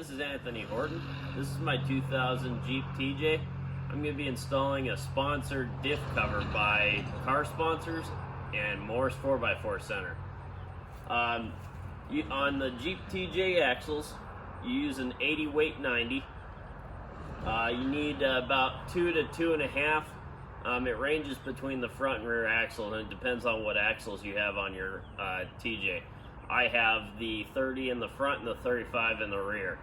this is Anthony Horton. This is my 2000 Jeep TJ. I'm going to be installing a sponsored diff cover by Car Sponsors and Morris 4x4 Center. On the Jeep TJ axles, you use an 80 weight 90. You need about 2 to 2.5. It ranges between the front and rear axle, and it depends on what axles you have on your TJ. I have the 30 in the front and the 35 in the rear.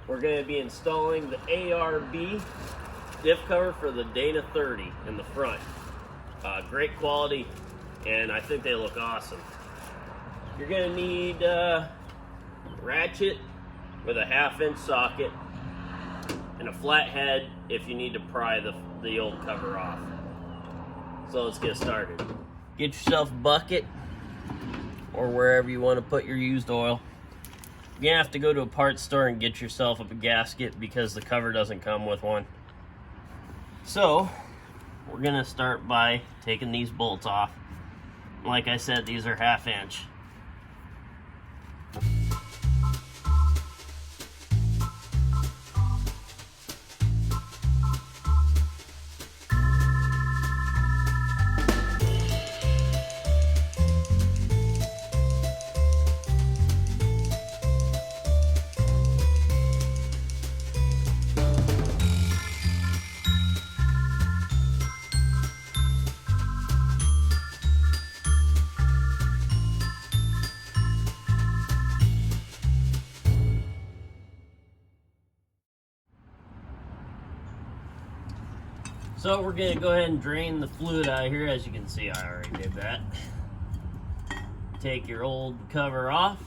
We're going to be installing the ARB diff cover for the Dana 30 in the front. Great quality, and I think they look awesome. You're going to need a ratchet with a 1/2-inch socket and a flat head if you need to pry the old cover off. So let's get started. Get yourself a bucket or wherever you want to put your used oil. You're gonna have to go to a parts store and get yourself a gasket because the cover doesn't come with one. So we're gonna start by taking these bolts off. Like I said, these are 1/2-inch. So we're gonna go ahead and drain the fluid out of here. As you can see, I already did that. Take your old cover off.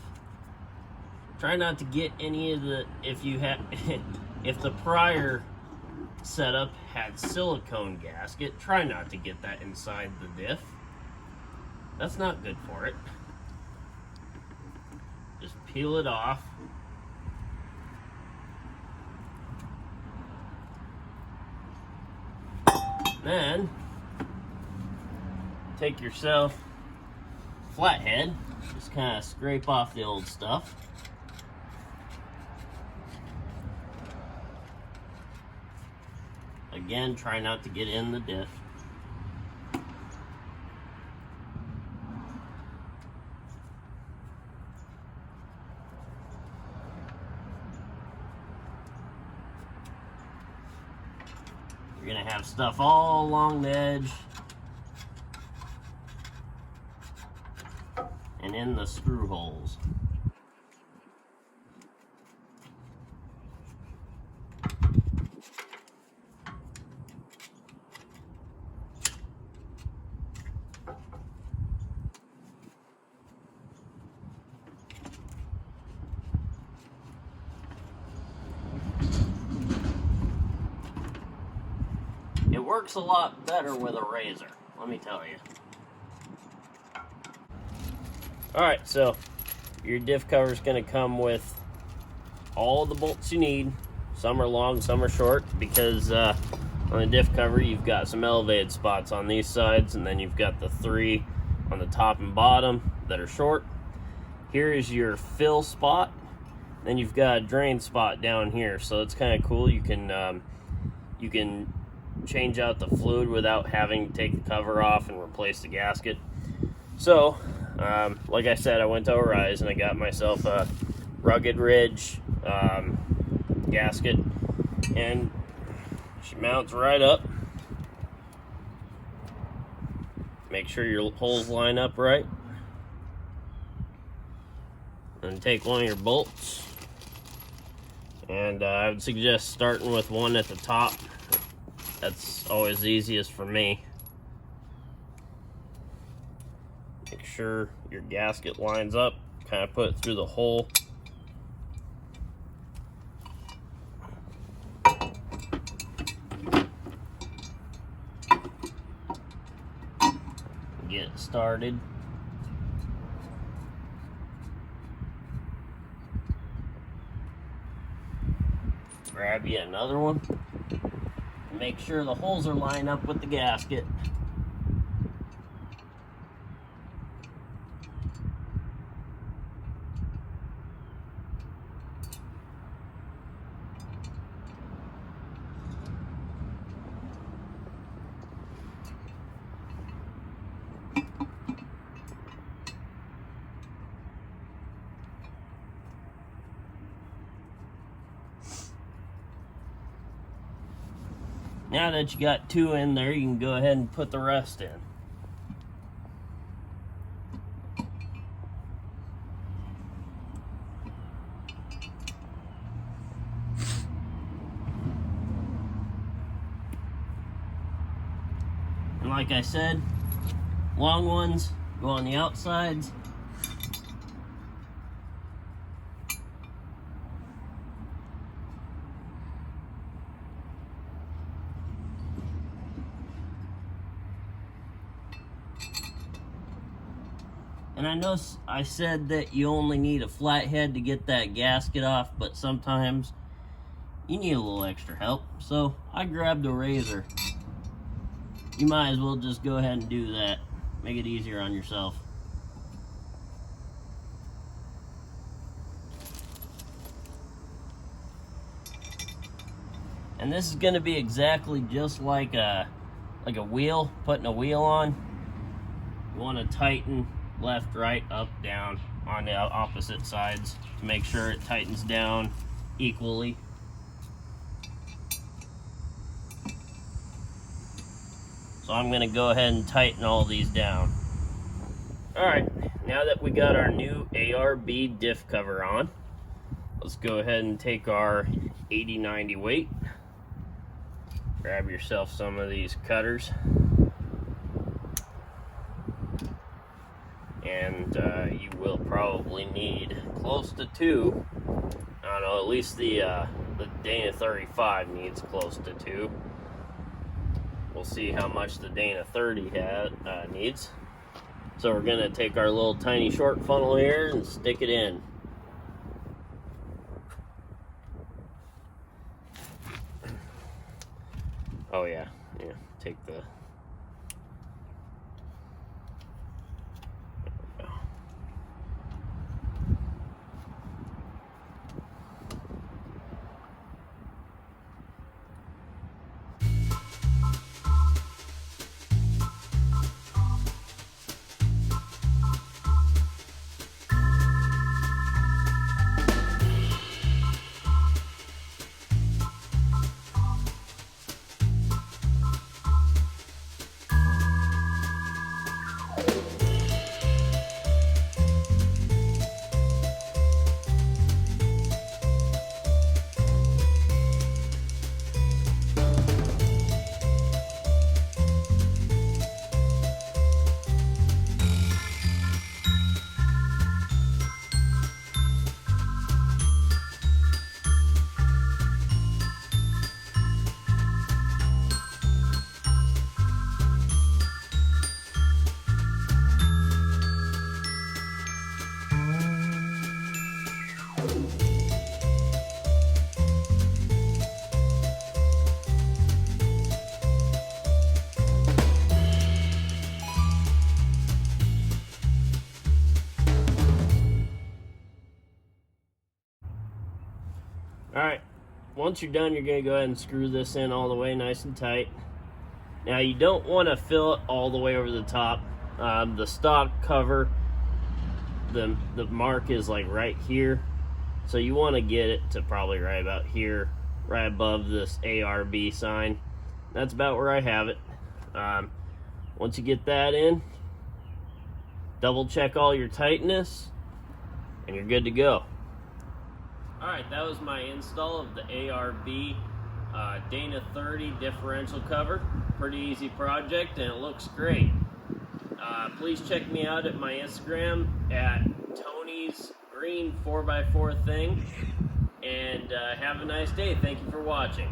Try not to get any of the, if the prior setup had silicone gasket, try not to get that inside the diff. That's not good for it. Just peel it off. Then take yourself flathead, just kind of scrape off the old stuff. Again, try not to get in the diff. You're gonna have stuff all along the edge and in the screw holes. It works a lot better with a razor, let me tell you. Alright, so your diff cover is going to come with all the bolts you need. Some are long, some are short, because on the diff cover you've got some elevated spots on these sides, and then you've got the 3 on the top and bottom that are short. Here is your fill spot, then you've got a drain spot down here, so it's kind of cool. You can change out the fluid without having to take the cover off and replace the gasket. So like I said, I went to O'Reilly's and I got myself a Rugged Ridge gasket, and she mounts right up. Make sure your holes line up right, and take one of your bolts, and I would suggest starting with one at the top. That's always the easiest for me. Make sure your gasket lines up, kind of put it through the hole. Get it started. Grab you another one. Make sure the holes are lined up with the gasket. Now that you got 2 in there, you can go ahead and put the rest in. And like I said, long ones go on the outsides. And I know I said that you only need a flat head to get that gasket off, but sometimes you need a little extra help. So I grabbed a razor. You might as well just go ahead and do that. Make it easier on yourself. And this is going to be exactly just like a wheel, putting a wheel on. You want to tighten left, right, up, down on the opposite sides to make sure it tightens down equally. So I'm going to go ahead and tighten all these down. Alright, now that we got our new ARB diff cover on, let's go ahead and take our 80/90 weight. Grab yourself some of these cutters. And you will probably need close to 2. I don't know, at least the Dana 35 needs close to 2. We'll see how much the Dana 30 needs. So we're gonna take our little tiny short funnel here and stick it in. Oh yeah, take the... Alright, once you're done, you're going to go ahead and screw this in all the way nice and tight. Now you don't want to fill it all the way over the top. The stock cover, the mark is like right here. So you want to get it to probably right about here, right above this ARB sign. That's about where I have it. Once you get that in, double check all your tightness, and you're good to go. Alright, that was my install of the ARB Dana 30 differential cover. Pretty easy project, and it looks great. Please check me out at my Instagram at Tony's Green 4x4 Thing, and have a nice day. Thank you for watching.